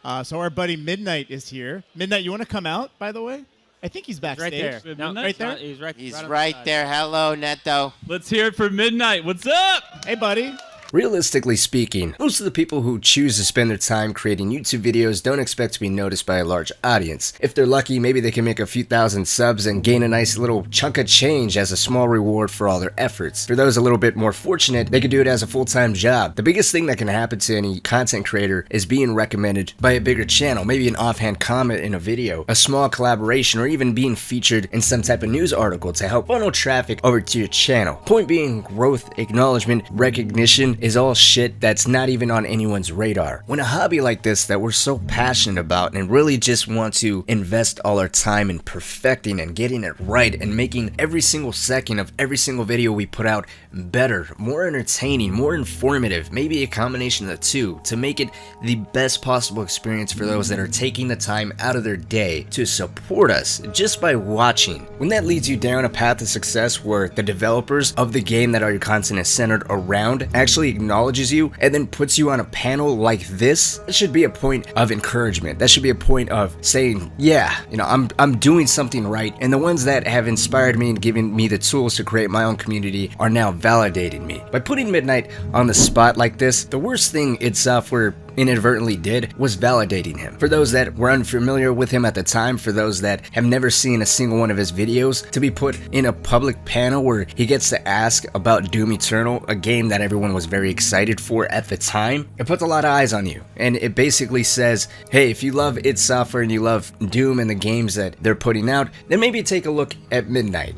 So our buddy Midnight is here. Midnight, you want to come out, by the way? I think he's backstage. Right there. No, right there? He's right, He's right there. Hello, Neto. Let's hear it for Midnight. What's up? Hey, buddy. Realistically speaking, most of the people who choose to spend their time creating YouTube videos don't expect to be noticed by a large audience. If they're lucky, maybe they can make a few thousand subs and gain a nice little chunk of change as a small reward for all their efforts. For those a little bit more fortunate, they can do it as a full-time job. The biggest thing that can happen to any content creator is being recommended by a bigger channel, maybe an offhand comment in a video, a small collaboration, or even being featured in some type of news article to help funnel traffic over to your channel. Point being, growth, acknowledgement, recognition is all shit that's not even on anyone's radar. When a hobby like this that we're so passionate about and really just want to invest all our time in perfecting and getting it right and making every single second of every single video we put out better, more entertaining, more informative, maybe a combination of the two to make it the best possible experience for those that are taking the time out of their day to support us just by watching. When that leads you down a path of success where the developers of the game that all your content is centered around actually acknowledges you and then puts you on a panel like this, that should be a point of encouragement. That should be a point of saying, yeah, you know, I'm doing something right, and the ones that have inspired me and given me the tools to create my own community are now validating me. By putting Midnight on the spot like this, the worst thing id Software inadvertently did was validating him. For those that were unfamiliar with him at the time, for those that have never seen a single one of his videos, to be put in a public panel where he gets to ask about Doom Eternal, a game that everyone was very excited for at the time, it puts a lot of eyes on you. And it basically says, hey, if you love id Software and you love Doom and the games that they're putting out, then maybe take a look at Midnight.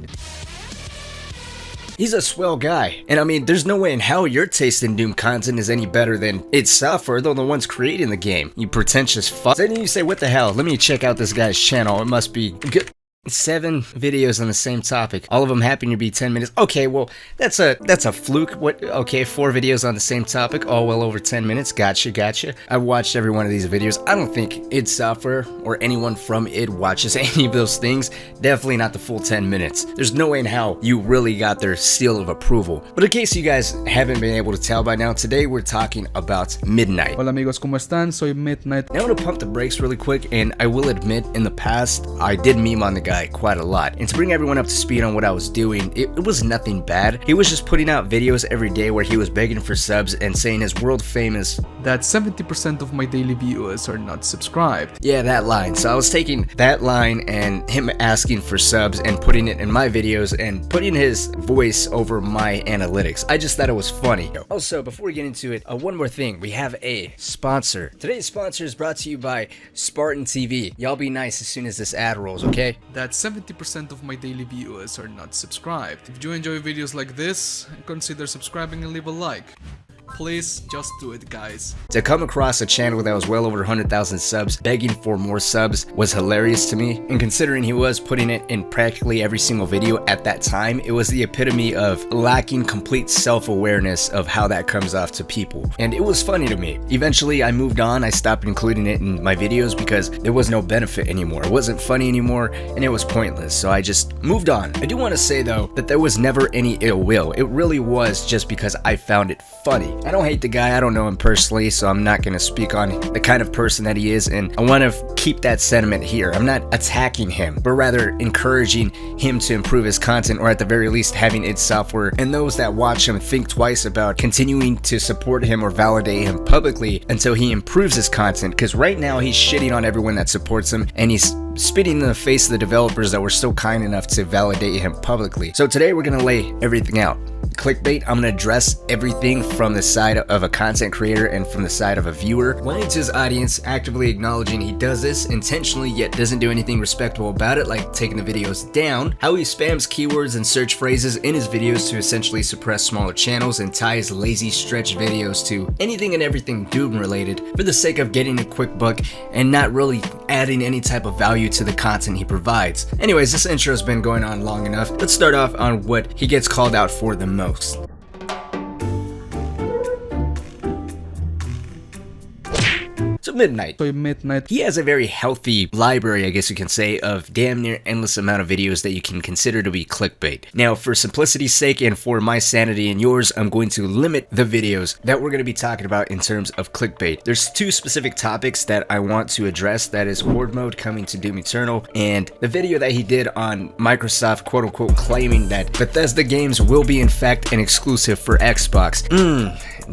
He's a swell guy, and I mean, there's no way in hell your taste in Doom content is any better than id Software, though the ones creating the game. You pretentious fuck. Then you say, what the hell? Let me check out this guy's channel. It must be good. 7 videos on the same topic, all of them happen to be 10 minutes. Okay, well, that's a fluke. What? Okay, 4 videos on the same topic, all well over 10 minutes. Gotcha. I've watched every one of these videos. I don't think id Software or anyone from id watches any of those things. Definitely not the full 10 minutes. There's no way in hell you really got their seal of approval. But in case you guys haven't been able to tell by now, today we're talking about Midnight. Hola amigos, ¿cómo están? Soy Midnight. Now I'm gonna pump the brakes really quick, and I will admit, in the past, I did meme on the guy quite a lot, and to bring everyone up to speed on what I was doing, it was nothing bad. He was just putting out videos every day where he was begging for subs and saying his world famous that 70% of my daily viewers are not subscribed. Yeah, that line. So I was taking that line and him asking for subs and putting it in my videos and putting his voice over my analytics. I just thought it was funny. Also, before we get into it, one more thing. We have a sponsor. Today's sponsor is brought to you by Spartan TV. Y'all be nice as soon as this ad rolls, okay? That 70% of my daily viewers are not subscribed. If you enjoy videos like this, consider subscribing and leave a like. Please, just do it, guys. To come across a channel that was well over 100,000 subs, begging for more subs, was hilarious to me. And considering he was putting it in practically every single video at that time, it was the epitome of lacking complete self-awareness of how that comes off to people. And it was funny to me. Eventually, I moved on. I stopped including it in my videos because there was no benefit anymore. It wasn't funny anymore, and it was pointless. So I just moved on. I do want to say, though, that there was never any ill will. It really was just because I found it funny. I don't hate the guy, I don't know him personally, so I'm not gonna speak on the kind of person that he is, and I want to keep that sentiment here. I'm not attacking him, but rather encouraging him to improve his content, or at the very least having id Software and those that watch him think twice about continuing to support him or validate him publicly until he improves his content, because right now he's shitting on everyone that supports him, and he's spitting in the face of the developers that were still kind enough to validate him publicly. So today we're gonna lay everything out. Clickbait, I'm gonna address everything from the side of a content creator and from the side of a viewer. When it's his audience, actively acknowledging he does this intentionally yet doesn't do anything respectable about it, like taking the videos down. How he spams keywords and search phrases in his videos to essentially suppress smaller channels and tie his lazy stretch videos to anything and everything Doom related for the sake of getting a quick buck and not really adding any type of value to the content he provides. Anyways, this intro has been going on long enough. Let's start off on what he gets called out for the most. So Midnight. So Midnight. He has a very healthy library, I guess you can say, of damn near endless amount of videos that you can consider to be clickbait. Now, for simplicity's sake and for my sanity and yours, I'm going to limit the videos that we're going to be talking about in terms of clickbait. There's two specific topics that I want to address. That is Horde mode coming to Doom Eternal, and the video that he did on Microsoft quote-unquote claiming that Bethesda games will be in fact an exclusive for Xbox.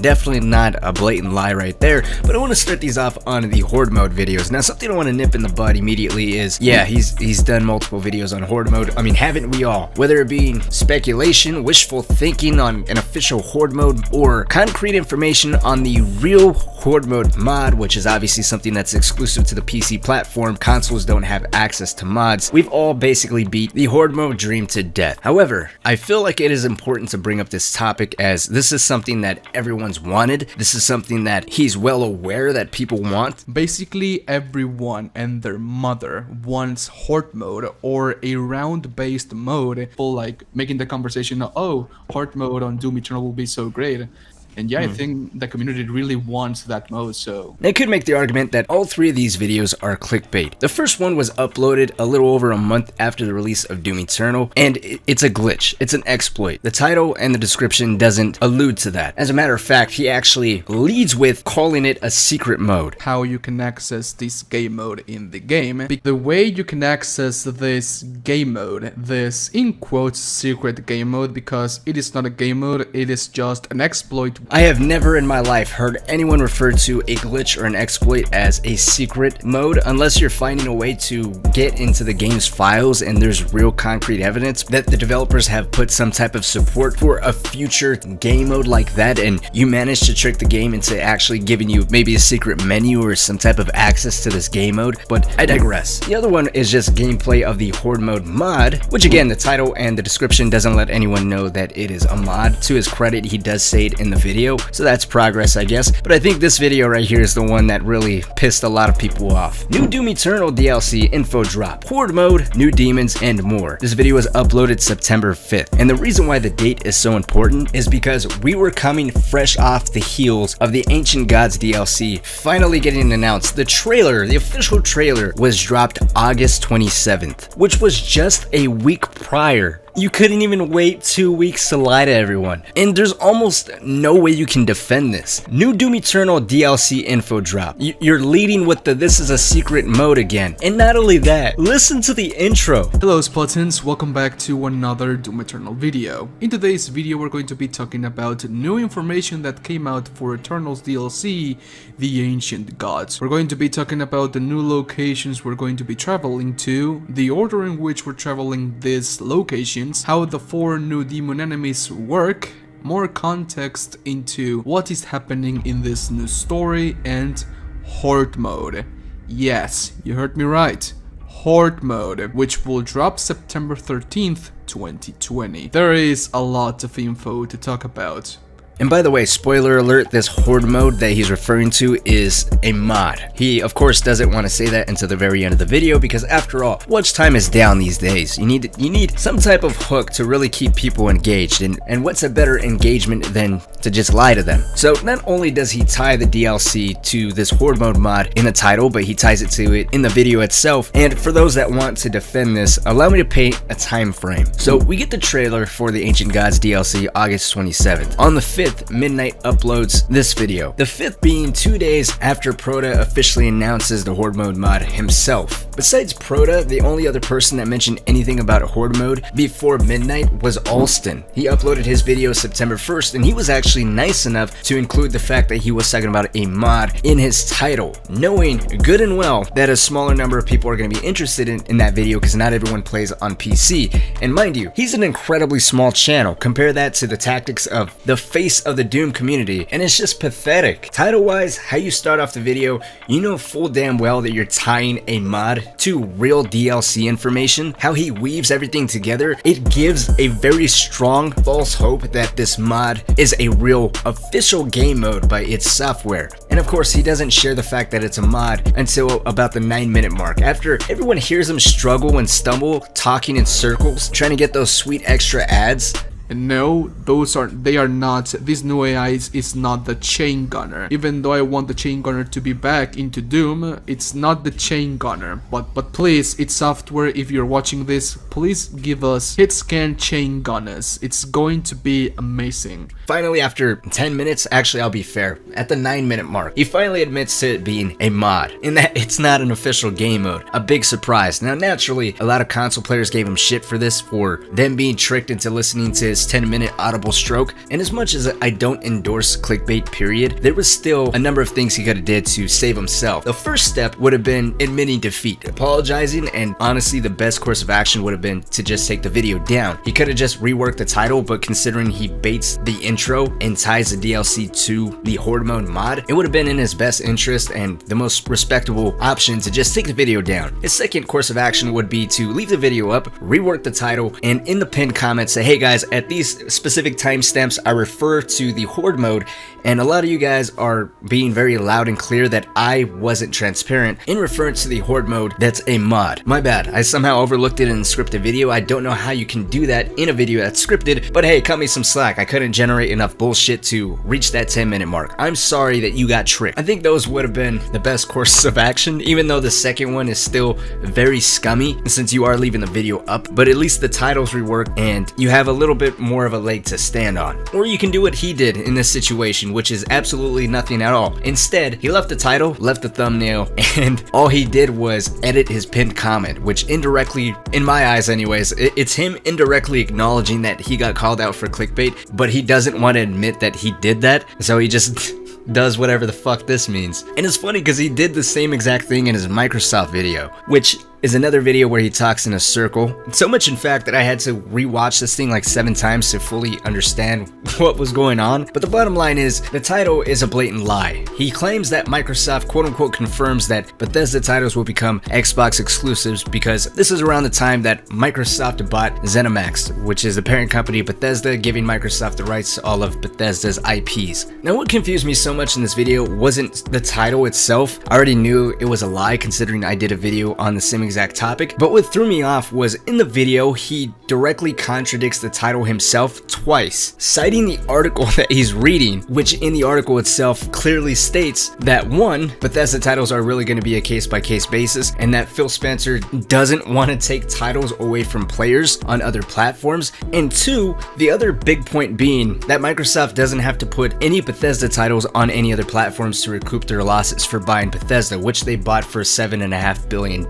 Definitely not a blatant lie right there, but I want to start these off on the Horde mode videos. Now, something I want to nip in the bud immediately is, yeah, he's done multiple videos on Horde mode. I mean, haven't we all? Whether it be speculation, wishful thinking on an official Horde mode, or concrete information on the real Horde mode mod, which is obviously something that's exclusive to the PC platform. Consoles don't have access to mods. We've all basically beat the Horde mode dream to death. However, I feel like it is important to bring up this topic, as this is something that everyone's wanted. This is something that he's well aware that people want. Basically, everyone and their mother wants Horde mode or a round-based mode. People like making the conversation, oh, Horde mode on Doom Eternal will be so great. And yeah, I think the community really wants that mode, so... They could make the argument that all three of these videos are clickbait. The first one was uploaded a little over a month after the release of Doom Eternal, and it's a glitch. It's an exploit. The title and the description doesn't allude to that. As a matter of fact, he actually leads with calling it a secret mode. How you can access this game mode in the game. The way you can access this game mode, this in quotes secret game mode, because it is not a game mode, it is just an exploit. I have never in my life heard anyone refer to a glitch or an exploit as a secret mode, unless you're finding a way to get into the game's files and there's real concrete evidence that the developers have put some type of support for a future game mode like that, and you manage to trick the game into actually giving you maybe a secret menu or some type of access to this game mode. But I digress. The other one is just gameplay of the Horde mode mod, which again, the title and the description doesn't let anyone know that it is a mod. To his credit, he does say it in the video, so that's progress, I guess. But I think this video right here is the one that really pissed a lot of people off. New Doom Eternal DLC info drop, Horde mode, new demons, and more. This video was uploaded September 5th, and the reason why the date is so important is because we were coming fresh off the heels of the Ancient Gods DLC finally getting announced. The trailer, the official trailer, was dropped August 27th, which was just a week prior. You couldn't even wait 2 weeks to lie to everyone. And there's almost no way you can defend this. New Doom Eternal DLC info drop. You're leading with the this is a secret mode again. And not only that, listen to the intro. Hello Spartans, welcome back to another Doom Eternal video. In today's video we're going to be talking about new information that came out for Eternal's DLC, the Ancient Gods. We're going to be talking about the new locations we're going to be traveling to, the order in which we're traveling these locations, how the 4 new demon enemies work, more context into what is happening in this new story, and Horde mode. Yes, you heard me right. Horde mode, which will drop September 13th, 2020. There is a lot of info to talk about. And by the way, spoiler alert, this Horde mode that he's referring to is a mod. He, of course, doesn't want to say that until the very end of the video, because after all, watch time is down these days. You need some type of hook to really keep people engaged, and what's a better engagement than to just lie to them? So not only does he tie the DLC to this Horde mode mod in the title, but he ties it to it in the video itself. And for those that want to defend this, allow me to paint a time frame. So we get the trailer for the Ancient Gods DLC August 27th. On the 5th, Midnight uploads this video. The 5th being 2 days after Proda officially announces the Horde mode mod himself. Besides Proda, the only other person that mentioned anything about Horde mode before Midnight was Alston. He uploaded his video September 1st, and he was actually nice enough to include the fact that he was talking about a mod in his title, knowing good and well that a smaller number of people are going to be interested in that video because not everyone plays on PC. And mind you, he's an incredibly small channel. Compare that to the tactics of the face of the Doom community, and it's just pathetic. Title wise, how you start off the video, you know full damn well that you're tying a mod to real DLC information. How he weaves everything together, it gives a very strong false hope that this mod is a real official game mode by its software. And of course, he doesn't share the fact that it's a mod until about the 9-minute mark, after everyone hears him struggle and stumble, talking in circles, trying to get those sweet extra ads. And no, they are not. This new AI is not the chain gunner. Even though I want the chain gunner to be back into Doom, it's not the chain gunner. But please, it's software, if you're watching this, please give us hit scan chain gunners. It's going to be amazing. Finally, after 10 minutes, actually I'll be fair, at the 9-minute mark, he finally admits to it being a mod, in that it's not an official game mode. A big surprise. Now naturally, a lot of console players gave him shit for this, for them being tricked into listening to his 10-minute audible stroke, and as much as I don't endorse clickbait period, there was still a number of things he could have did to save himself. The first step would have been admitting defeat, apologizing, and honestly the best course of action would have been to just take the video down. He could have just reworked the title, but considering he baits the intro and ties the DLC to the Horde mode mod, it would have been in his best interest and the most respectable option to just take the video down. His second course of action would be to leave the video up, rework the title, and in the pinned comments say, hey guys, at these specific timestamps I refer to the Horde mode, and a lot of you guys are being very loud and clear that I wasn't transparent in reference to the Horde mode. That's a mod. My bad, I somehow overlooked it in the scripted video. I don't know how you can do that in a video that's scripted, but hey, cut me some slack. I couldn't generate enough bullshit to reach that 10-minute mark. I'm sorry that you got tricked. I think those would have been the best courses of action, even though the second one is still very scummy since you are leaving the video up, but at least the title's reworked and you have a little bit more of a leg to stand on. Or you can do what he did in this situation, which is absolutely nothing at all. Instead, he left the title, left the thumbnail, and all he did was edit his pinned comment, which indirectly, in my eyes anyways, it's him indirectly acknowledging that he got called out for clickbait, but he doesn't want to admit that he did that, so he just does whatever the fuck this means. And it's funny because he did the same exact thing in his Microsoft video, which is another video where he talks in a circle. So much in fact that I had to rewatch this thing like 7 times to fully understand what was going on. But the bottom line is, the title is a blatant lie. He claims that Microsoft quote unquote confirms that Bethesda titles will become Xbox exclusives because this is around the time that Microsoft bought ZeniMax, which is the parent company of Bethesda, giving Microsoft the rights to all of Bethesda's IPs. Now what confused me so much in this video wasn't the title itself. I already knew it was a lie considering I did a video on the same exact topic, but what threw me off was in the video he directly contradicts the title himself twice, citing the article that he's reading, which in the article itself clearly states that 1, Bethesda titles are really going to be a case-by-case basis, and that Phil Spencer doesn't want to take titles away from players on other platforms, and 2, the other big point being that Microsoft doesn't have to put any Bethesda titles on any other platforms to recoup their losses for buying Bethesda, which they bought for $7.5 billion.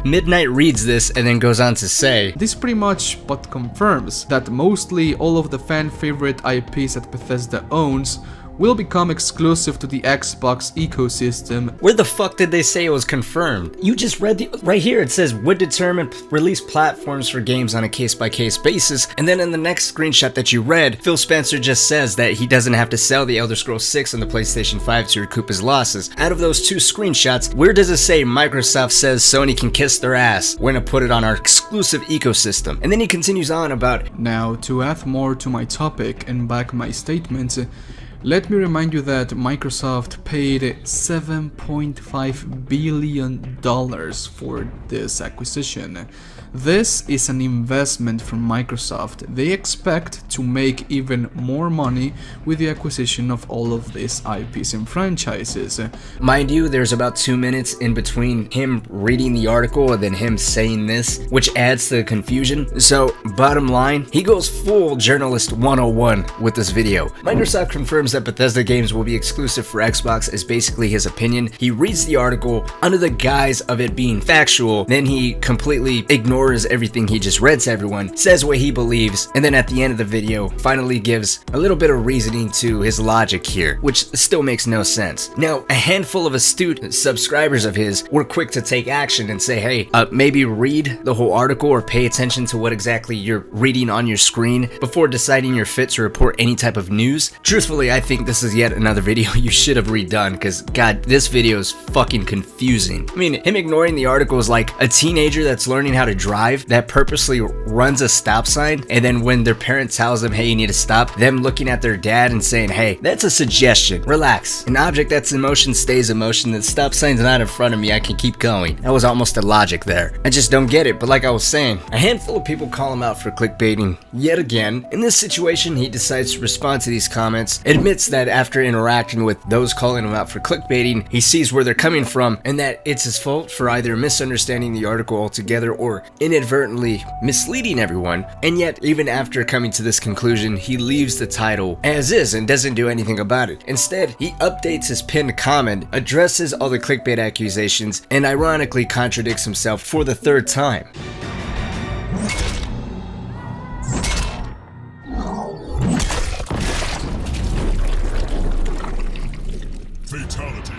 Midnight reads this and then goes on to say, this pretty much but confirms that mostly all of the fan favorite IPs that Bethesda owns will become exclusive to the Xbox ecosystem. Where the fuck did they say it was confirmed? You just read right here, it says would determine release platforms for games on a case-by-case basis, and then in the next screenshot that you read, Phil Spencer just says that he doesn't have to sell the Elder Scrolls 6 on the PlayStation 5 to recoup his losses. Out of those 2 screenshots, where does it say Microsoft says Sony can kiss their ass, we're gonna put it on our exclusive ecosystem? And then he continues on about, now to add more to my topic and back my statements, let me remind you that Microsoft paid $7.5 billion for this acquisition. This is an investment from Microsoft. They expect to make even more money with the acquisition of all of these IPs and franchises. Mind you, there's about 2 minutes in between him reading the article and then him saying this, which adds to the confusion. So, bottom line, he goes full journalist 101 with this video. Microsoft confirms that Bethesda games will be exclusive for Xbox is basically his opinion. He reads the article under the guise of it being factual, then he completely ignores everything he just read to everyone, says what he believes, and then at the end of the video finally gives a little bit of reasoning to his logic here, which still makes no sense. Now, a handful of astute subscribers of his were quick to take action and say, hey, maybe read the whole article or pay attention to what exactly you're reading on your screen before deciding you're fit to report any type of news. Truthfully, I think this is yet another video you should have redone, because god, this video is fucking confusing. I mean, him ignoring the article is like a teenager that's learning how to drive that purposely runs a stop sign, and then when their parent tells them, hey, you need to stop, them looking at their dad and saying, hey, that's a suggestion, relax. An object that's in motion stays in motion. The stop sign's not in front of me, I can keep going. That was almost a logic there. I just don't get it. But like I was saying, a handful of people call him out for clickbaiting yet again. In this situation, he decides to respond to these comments, admits that after interacting with those calling him out for clickbaiting, he sees where they're coming from and that it's his fault for either misunderstanding the article altogether or inadvertently misleading everyone. And yet, even after coming to this conclusion, he leaves the title as is and doesn't do anything about it. Instead, he updates his pinned comment, addresses all the clickbait accusations, and ironically contradicts himself for the third time. Fatality.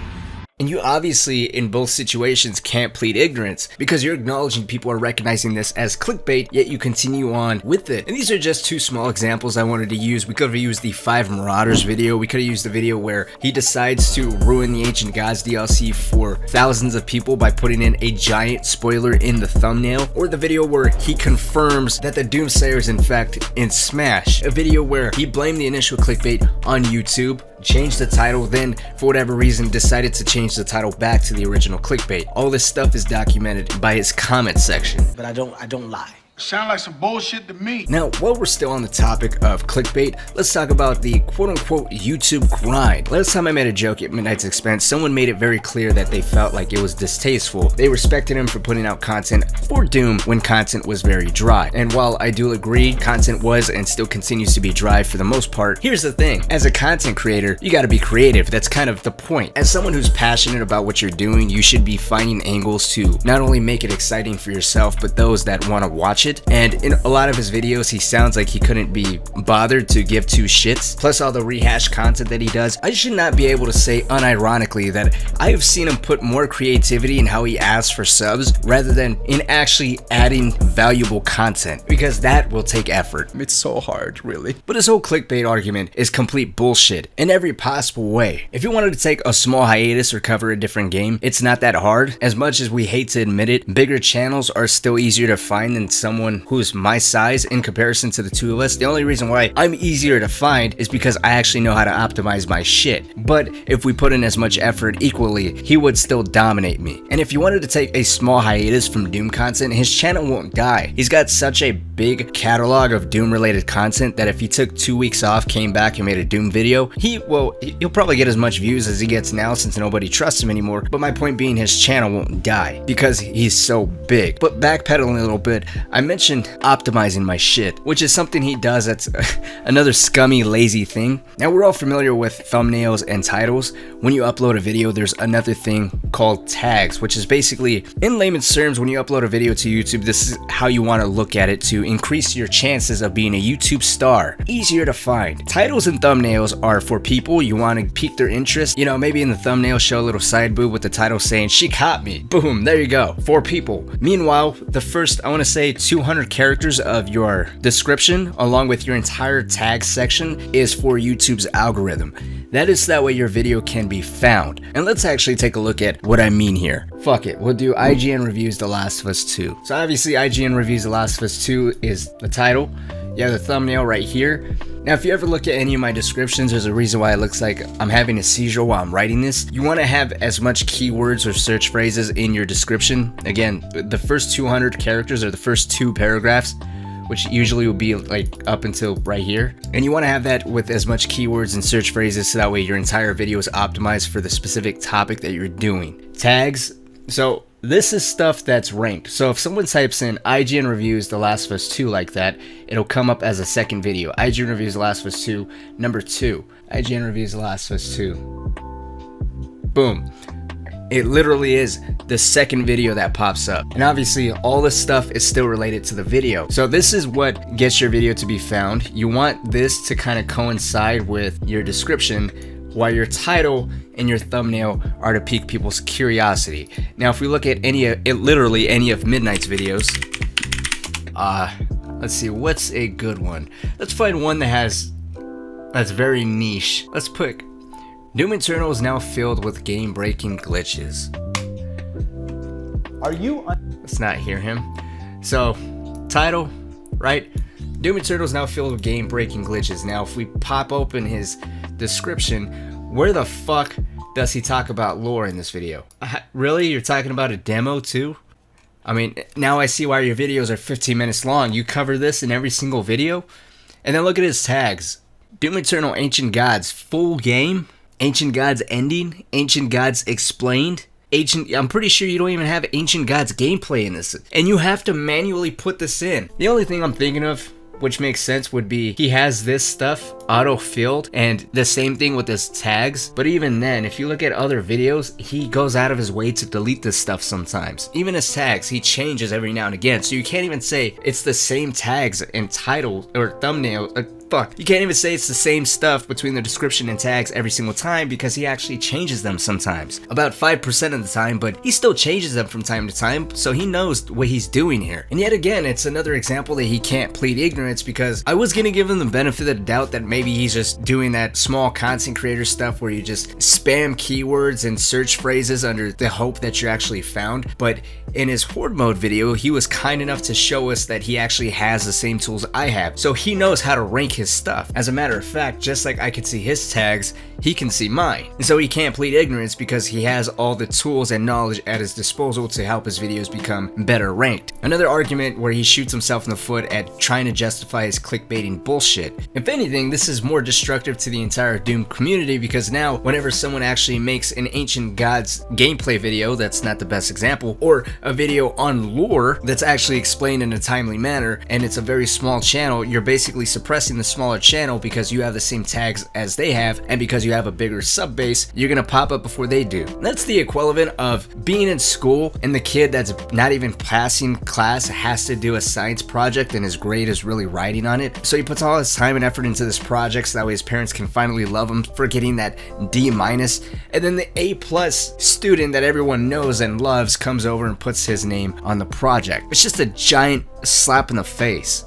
And you obviously, in both situations, can't plead ignorance, because you're acknowledging people are recognizing this as clickbait, yet you continue on with it. And these are just two small examples I wanted to use. We could have used the 5 Marauders video. We could have used the video where he decides to ruin the Ancient Gods DLC for thousands of people by putting in a giant spoiler in the thumbnail, or the video where he confirms that the Doomsayer is in fact in Smash. A video where he blamed the initial clickbait on YouTube, changed the title, then for whatever reason decided to change the title back to the original clickbait. All this stuff is documented by his comment section. But I don't lie. Sound like some bullshit to me. Now, while we're still on the topic of clickbait, let's talk about the quote-unquote YouTube grind. Last time I made a joke at Midnight's expense, someone made it very clear that they felt like it was distasteful. They respected him for putting out content for Doom when content was very dry. And while I do agree content was and still continues to be dry for the most part, here's the thing. As a content creator, you gotta be creative. That's kind of the point. As someone who's passionate about what you're doing, you should be finding angles to not only make it exciting for yourself, but those that want to watch it. And in a lot of his videos, he sounds like he couldn't be bothered to give 2 shits. Plus all the rehash content that he does, I should not be able to say unironically that I have seen him put more creativity in how he asks for subs rather than in actually adding valuable content, because that will take effort. It's so hard, really. But his whole clickbait argument is complete bullshit in every possible way. If you wanted to take a small hiatus or cover a different game, it's not that hard. As much as we hate to admit it, bigger channels are still easier to find than someone who's my size in comparison to the two of us. The only reason why I'm easier to find is because I actually know how to optimize my shit. But if we put in as much effort equally, he would still dominate me. And if you wanted to take a small hiatus from Doom content, his channel won't die. He's got such a big catalog of Doom related content that if he took 2 weeks off, came back and made a Doom video, he'll probably get as much views as he gets now since nobody trusts him anymore. But my point being, his channel won't die because he's so big. But backpedaling a little bit, I mentioned optimizing my shit, which is something he does that's another scummy, lazy thing. Now, we're all familiar with thumbnails and titles. When you upload a video, there's another thing called tags, which is basically, in layman's terms, when you upload a video to YouTube, this is how you want to look at it to increase your chances of being a YouTube star. Easier to find. Titles and thumbnails are for people you want to pique their interest. You know, maybe in the thumbnail show a little side boob with the title saying, "She caught me." Boom, there you go. For people. Meanwhile, the first, I want to say 200 characters of your description along with your entire tag section is for YouTube's algorithm. That is that way your video can be found. And let's actually take a look at what I mean here. Fuck it, we'll do IGN Reviews The Last of Us 2. So obviously IGN Reviews The Last of Us 2 is the title. You have the thumbnail right here. Now, if you ever look at any of my descriptions, there's a reason why it looks like I'm having a seizure while I'm writing this. You want to have as much keywords or search phrases in your description. Again, the first 200 characters or the first 2 paragraphs, which usually will be like up until right here. And you want to have that with as much keywords and search phrases so that way your entire video is optimized for the specific topic that you're doing. Tags. So this is stuff that's ranked. So if someone types in IGN Reviews The Last of Us 2 like that, it'll come up as a second video. IGN Reviews The Last of Us 2, number 2. IGN Reviews The Last of Us 2. Boom. It literally is the second video that pops up. And obviously all this stuff is still related to the video. So this is what gets your video to be found. You want this to kind of coincide with your description, while your title and your thumbnail are to pique people's curiosity. Now, if we look at literally any of Midnight's videos, let's see, what's a good one? Let's find one that has, that's very niche. Let's put Doom Eternal is now filled with game-breaking glitches. Let's not hear him. So, title, right? Doom Eternal is now filled with game-breaking glitches. Now, if we pop open his description, where the fuck does he talk about lore in this video? Really? You're talking about a demo too? I mean, now I see why your videos are 15 minutes long. You cover this in every single video? And then look at his tags. Doom Eternal Ancient Gods full game, Ancient Gods ending, Ancient Gods explained, I'm pretty sure you don't even have Ancient Gods gameplay in this. And you have to manually put this in. The only thing I'm thinking of, which makes sense, would be he has this stuff auto-filled and the same thing with his tags. But even then, if you look at other videos, he goes out of his way to delete this stuff sometimes. Even his tags, he changes every now and again. So you can't even say it's the same tags and title or thumbnail. You can't even say it's the same stuff between the description and tags every single time because he actually changes them sometimes. About 5% of the time, but he still changes them from time to time, so he knows what he's doing here. And yet again, it's another example that he can't plead ignorance, because I was gonna give him the benefit of the doubt that maybe he's just doing that small content creator stuff where you just spam keywords and search phrases under the hope that you're actually found. But in his Horde mode video, he was kind enough to show us that he actually has the same tools I have. So he knows how to rank his stuff. As a matter of fact, just like I can see his tags, he can see mine. And so he can't plead ignorance because he has all the tools and knowledge at his disposal to help his videos become better ranked. Another argument where he shoots himself in the foot at trying to justify his clickbaiting bullshit. If anything, this is more destructive to the entire Doom community, because now whenever someone actually makes an Ancient Gods gameplay video, that's not the best example, or a video on lore that's actually explained in a timely manner, and it's a very small channel, you're basically suppressing the smaller channel because you have the same tags as they have, and because you have a bigger sub base, you're gonna pop up before they do. That's the equivalent of being in school and the kid that's not even passing class has to do a science project and his grade is really riding on it. So he puts all his time and effort into this project so that way his parents can finally love him for getting that D-, and then the A+ student that everyone knows and loves comes over and puts his name on the project. It's just a giant slap in the face.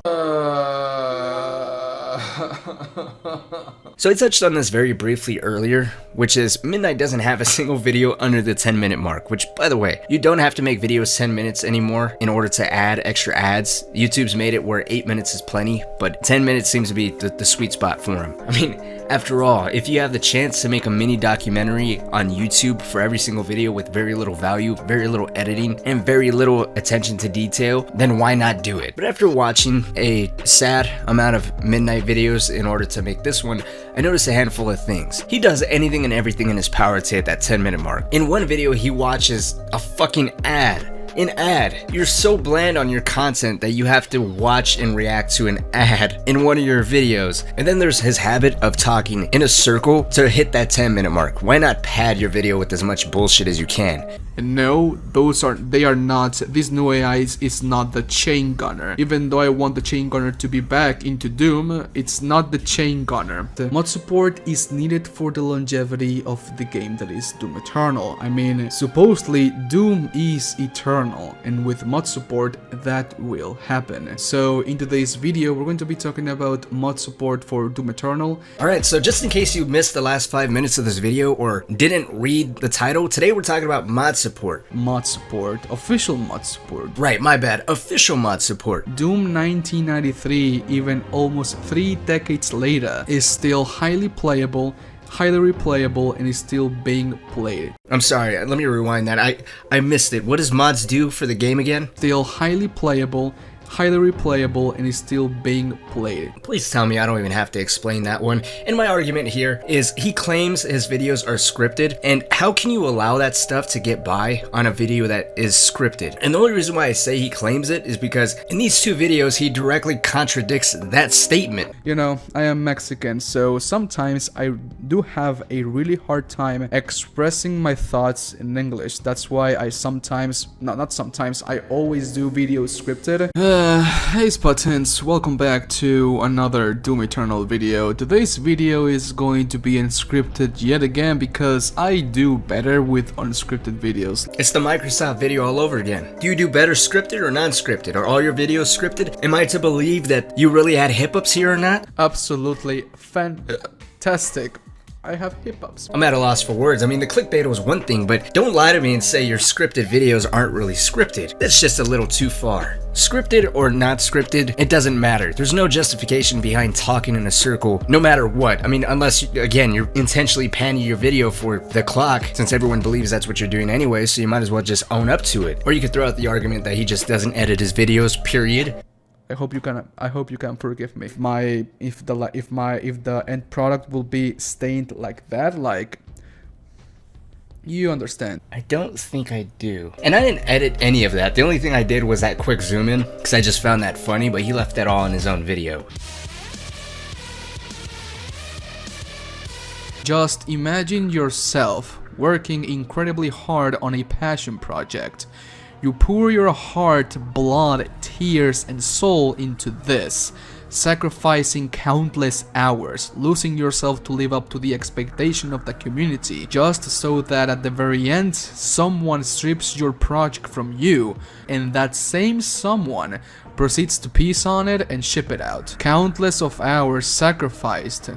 So I touched on this very briefly earlier, which is Midnight doesn't have a single video under the 10-minute mark, which, by the way, you don't have to make videos 10 minutes anymore in order to add extra ads. YouTube's made it where 8 minutes is plenty, but 10 minutes seems to be the sweet spot for him. I mean, after all, if you have the chance to make a mini documentary on YouTube for every single video with very little value, very little editing, and very little attention to detail, then why not do it? But after watching a sad amount of Midnight videos in order to make this one, I noticed a handful of things. He does anything and everything in his power to hit that 10-minute mark. In one video, he watches a fucking ad. An ad. You're so bland on your content that you have to watch and react to an ad in one of your videos. And then there's his habit of talking in a circle to hit that 10-minute mark. Why not pad your video with as much bullshit as you can? And no, they are not. This new AI is not the chain gunner. Even though I want the chain gunner to be back into Doom, it's not the chain gunner. The mod support is needed for the longevity of the game that is Doom Eternal. I mean, supposedly Doom is eternal, and with mod support that will happen. So in today's video, we're going to be talking about mod support for Doom Eternal. Alright, so just in case you missed the last 5 minutes of this video or didn't read the title, today we're talking about mod support. Mod support, official mod support. Right, my bad, official mod support. Doom 1993, even almost 3 decades later, is still highly playable, highly replayable, and is still being played. I'm sorry, let me rewind that. I missed it. What does mods do for the game again? Still highly playable, highly replayable, and is still being played. Please tell me I don't even have to explain that one. And my argument here is he claims his videos are scripted, and how can you allow that stuff to get by on a video that is scripted? And the only reason why I say he claims it is because in these 2 videos he directly contradicts that statement. You know, I am Mexican, so sometimes I do have a really hard time expressing my thoughts in English. That's why I sometimes, not sometimes, I always do videos scripted. Hey Spartans, welcome back to another Doom Eternal video. Today's video is going to be unscripted yet again because I do better with unscripted videos. It's the Microsoft video all over again. Do you do better scripted or non-scripted? Are all your videos scripted? Am I to believe that you really had hiccups here or not? Absolutely fantastic. I have hiccups. I'm at a loss for words. I mean, the clickbait was one thing, but don't lie to me and say your scripted videos aren't really scripted. That's just a little too far. Scripted or not scripted, it doesn't matter. There's no justification behind talking in a circle, no matter what. I mean, unless, again, you're intentionally panning your video for the clock, since everyone believes that's what you're doing anyway, so you might as well just own up to it. Or you could throw out the argument that he just doesn't edit his videos, period. I hope you can forgive me if the end product will be stained like that, like you understand. I don't think I do. And I didn't edit any of that. The only thing I did was that quick zoom in because I just found that funny, but he left that all in his own video. Just imagine yourself working incredibly hard on a passion project. You pour your heart, blood, tears, and soul into this, sacrificing countless hours, losing yourself to live up to the expectation of the community, just so that at the very end, someone strips your project from you, and that same someone proceeds to piece on it and ship it out. Countless of hours sacrificed,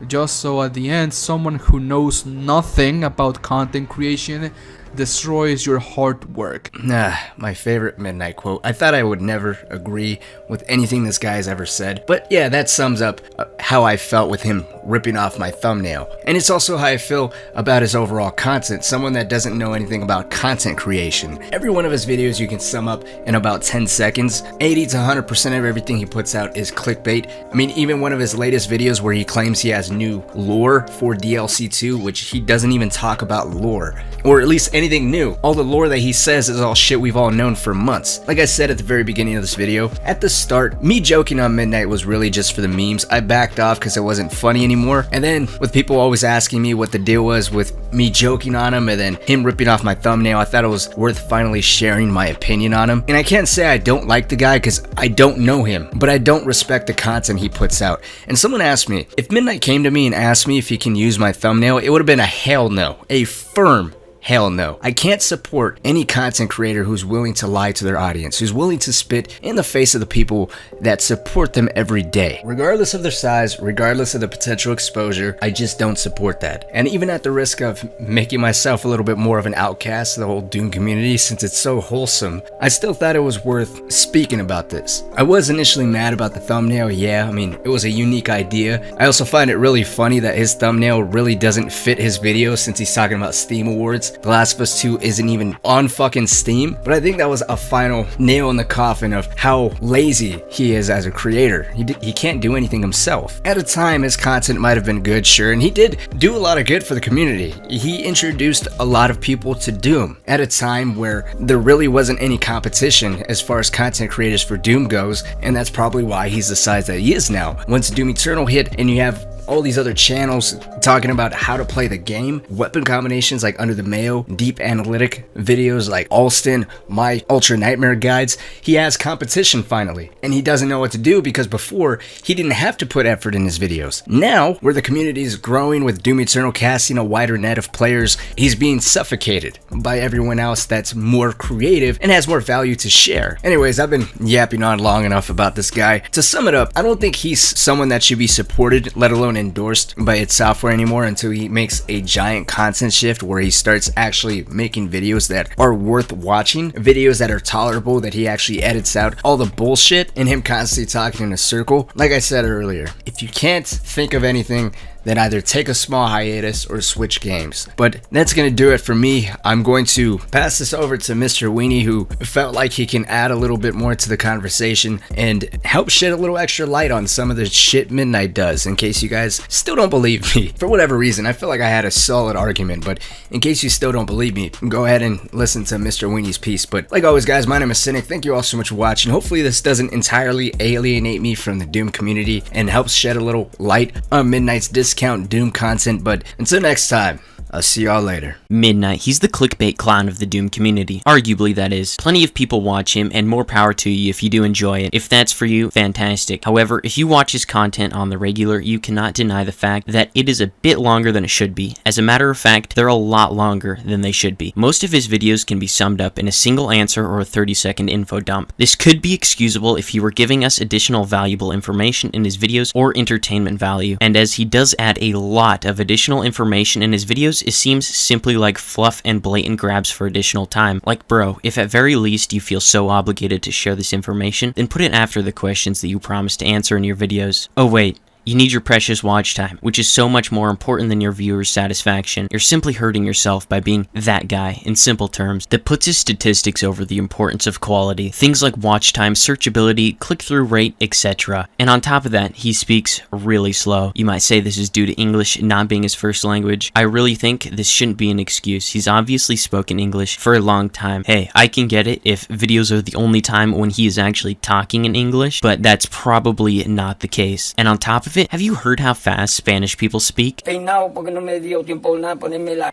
just so at the end, someone who knows nothing about content creation destroys your hard work. My favorite midnight quote. I thought I would never agree with anything this guy's ever said, but yeah, that sums up how I felt with him ripping off my thumbnail. And it's also how I feel about his overall content, someone that doesn't know anything about content creation. Every one of his videos you can sum up in about 10 seconds. 80 to 100% of everything he puts out is clickbait. I mean, even one of his latest videos where he claims he has new lore for DLC 2, which he doesn't even talk about lore, or at least anything new. All the lore that he says is all shit we've all known for months. Like I said at the very beginning of this video, at the start, me joking on Midnight was really just for the memes. I backed off because it wasn't funny anymore. And then with people always asking me what the deal was with me joking on him and then him ripping off my thumbnail, I thought it was worth finally sharing my opinion on him. And I can't say I don't like the guy because I don't know him, but I don't respect the content he puts out. And someone asked me, if Midnight came to me and asked me if he can use my thumbnail, it would have been a hell no, a firm hell no. I can't support any content creator who's willing to lie to their audience, who's willing to spit in the face of the people that support them every day. Regardless of their size, regardless of the potential exposure, I just don't support that. And even at the risk of making myself a little bit more of an outcast of the whole Doom community since it's so wholesome, I still thought it was worth speaking about this. I was initially mad about the thumbnail, yeah, I mean, it was a unique idea. I also find it really funny that his thumbnail really doesn't fit his video since he's talking about Steam Awards. The Last of Us 2 isn't even on fucking Steam, but I think that was a final nail in the coffin of how lazy he is as a creator. He can't do anything himself. At a time, his content might have been good, sure, and he did do a lot of good for the community. He introduced a lot of people to Doom at a time where there really wasn't any competition as far as content creators for Doom goes, and that's probably why he's the size that he is now. Once Doom Eternal hit and you have all these other channels talking about how to play the game, weapon combinations like Under the Mayo, deep analytic videos like Alston, my Ultra Nightmare guides, he has competition finally. And he doesn't know what to do because before, he didn't have to put effort in his videos. Now, where the community is growing with Doom Eternal casting a wider net of players, he's being suffocated by everyone else that's more creative and has more value to share. Anyways, I've been yapping on long enough about this guy. To sum it up, I don't think he's someone that should be supported, let alone endorsed by id Software anymore until he makes a giant content shift where he starts actually making videos that are worth watching, videos that are tolerable, that he actually edits out all the bullshit and him constantly talking in a circle. Like I said earlier, if you can't think of anything, then either take a small hiatus or switch games. But that's gonna do it for me. I'm going to pass this over to Mr. Weenie, who felt like he can add a little bit more to the conversation and help shed a little extra light on some of the shit Midnight does, in case you guys still don't believe me. For whatever reason, I feel like I had a solid argument, but in case you still don't believe me, go ahead and listen to Mr. Weenie's piece. But like always, guys, my name is Cynic. Thank you all so much for watching. Hopefully this doesn't entirely alienate me from the Doom community and helps shed a little light on Midnight's discount Doom content. But until next time, I'll see y'all later. Midnight, he's the clickbait clown of the Doom community. Arguably, that is. Plenty of people watch him, and more power to you if you do enjoy it. If that's for you, fantastic. However, if you watch his content on the regular, you cannot deny the fact that it is a bit longer than it should be. As a matter of fact, they're a lot longer than they should be. Most of his videos can be summed up in a single answer or a 30-second info dump. This could be excusable if he were giving us additional valuable information in his videos or entertainment value, and as he does add a lot of additional information in his videos, it seems simply like fluff and blatant grabs for additional time. Like, bro, if at very least you feel so obligated to share this information, then put it after the questions that you promised to answer in your videos. Oh wait, you need your precious watch time, which is so much more important than your viewers' satisfaction. You're simply hurting yourself by being that guy, in simple terms, that puts his statistics over the importance of quality. Things like watch time, searchability, click-through rate, etc. And on top of that, he speaks really slow. You might say this is due to English not being his first language. I really think this shouldn't be an excuse. He's obviously spoken English for a long time. Hey, I can get it if videos are the only time when he is actually talking in English, but that's probably not the case. And on top of it, have you heard how fast Spanish people speak? I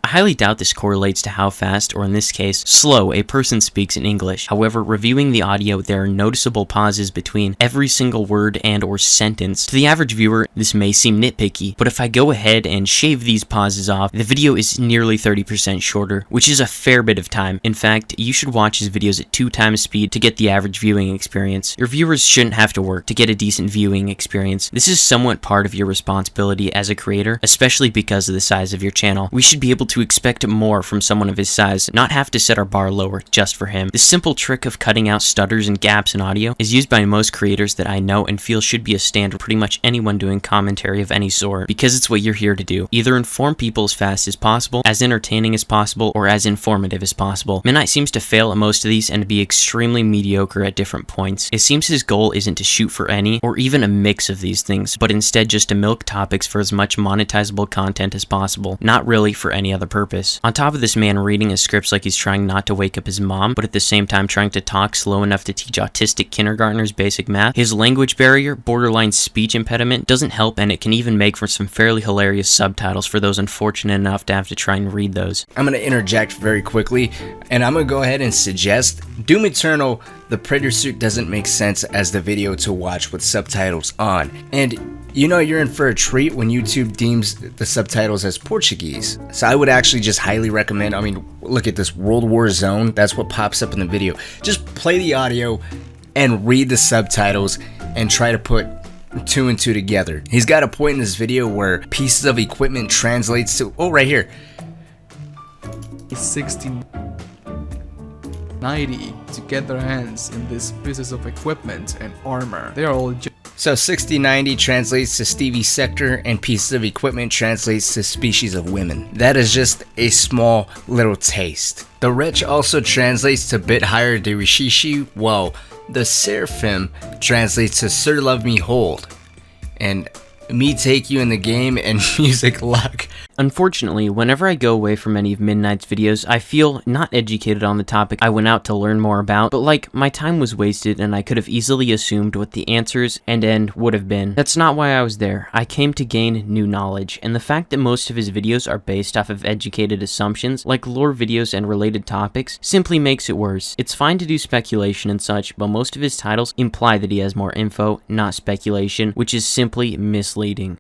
highly doubt this correlates to how fast, or in this case, slow, a person speaks in English. However, reviewing the audio, there are noticeable pauses between every single word and or sentence. To the average viewer, this may seem nitpicky, but if I go ahead and shave these pauses off, the video is nearly 30% shorter, which is a fair bit of time. In fact, you should watch his videos at 2 times speed to get the average viewing experience. Your viewers shouldn't have to work to get a decent viewing experience. This is somewhat part of your responsibility as a creator, especially because of the size of your channel. We should be able to expect more from someone of his size, not have to set our bar lower just for him. This simple trick of cutting out stutters and gaps in audio is used by most creators that I know and feel should be a standard for pretty much anyone doing commentary of any sort, because it's what you're here to do. Either inform people as fast as possible, as entertaining as possible, or as informative as possible. Midnight seems to fail at most of these and to be extremely mediocre at different points. It seems his goal isn't to shoot for any, or even a mix of these things, but instead just to milk topics for as much monetizable content as possible, not really for any other purpose. On top of this man reading his scripts like he's trying not to wake up his mom, but at the same time trying to talk slow enough to teach autistic kindergartners basic math, his language barrier, borderline speech impediment, doesn't help, and it can even make for some fairly hilarious subtitles for those unfortunate enough to have to try and read those. I'm going to interject very quickly, and I'm going to go ahead and suggest Doom Eternal, the Predator suit doesn't make sense as the video to watch with subtitles on. And you know you're in for a treat when YouTube deems the subtitles as Portuguese. So I would actually just highly recommend, I mean, look at this, World War Zone, that's what pops up in the video. Just play the audio and read the subtitles and try to put 2 and 2 together. He's got a point in this video where pieces of equipment translates to, oh, right here. It's 1690 to get their hands in these pieces of equipment and armor. They are all so 6090 translates to Stevie Sector, and pieces of equipment translates to species of women. That is just a small little taste. The wretch also translates to bit higher de Rishishi, while the Seraphim translates to Sir Love Me Hold, and Me Take You in the Game, and Music Luck. Unfortunately, whenever I go away from any of Midnight's videos, I feel not educated on the topic I went out to learn more about, but like, my time was wasted and I could have easily assumed what the answers and end would have been. That's not why I was there. I came to gain new knowledge, and the fact that most of his videos are based off of educated assumptions, like lore videos and related topics, simply makes it worse. It's fine to do speculation and such, but most of his titles imply that he has more info, not speculation, which is simply misleading.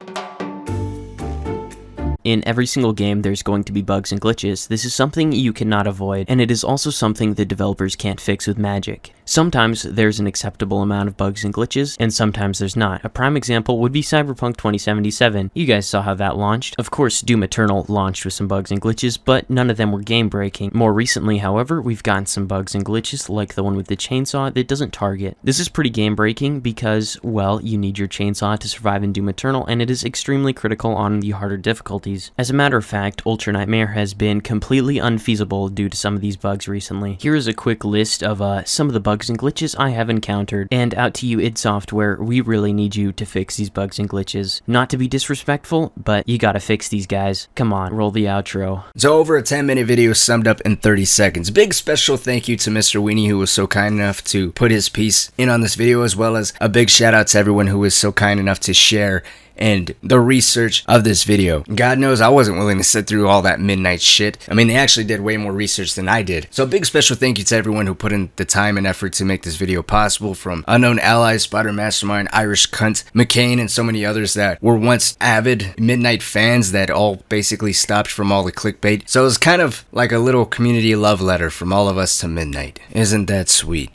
In every single game, there's going to be bugs and glitches. This is something you cannot avoid, and it is also something that developers can't fix with magic. Sometimes there's an acceptable amount of bugs and glitches, and sometimes there's not. A prime example would be Cyberpunk 2077. You guys saw how that launched. Of course, Doom Eternal launched with some bugs and glitches, but none of them were game-breaking. More recently, however, we've gotten some bugs and glitches, like the one with the chainsaw that doesn't target. This is pretty game-breaking because, well, you need your chainsaw to survive in Doom Eternal, and it is extremely critical on the harder difficulties. As a matter of fact, Ultra Nightmare has been completely unfeasible due to some of these bugs recently. Here is a quick list of some of the bugs and glitches I have encountered, and out to you id Software, we really need you to fix these bugs and glitches. Not to be disrespectful, but you gotta fix these guys. Come on, roll the outro. So over a 10-minute video summed up in 30 seconds. Big special thank you to Mr. Weenie, who was so kind enough to put his piece in on this video, as well as a big shout out to everyone who was so kind enough to share and the research of this video. God knows I wasn't willing to sit through all that midnight shit. I mean, they actually did way more research than I did. So a big special thank you to everyone who put in the time and effort to make this video possible, from Unknown Allies, Spider Mastermind, Irish Cunt, McCain, and so many others that were once avid midnight fans that all basically stopped from all the clickbait. So it was kind of like a little community love letter from all of us to Midnight. Isn't that sweet?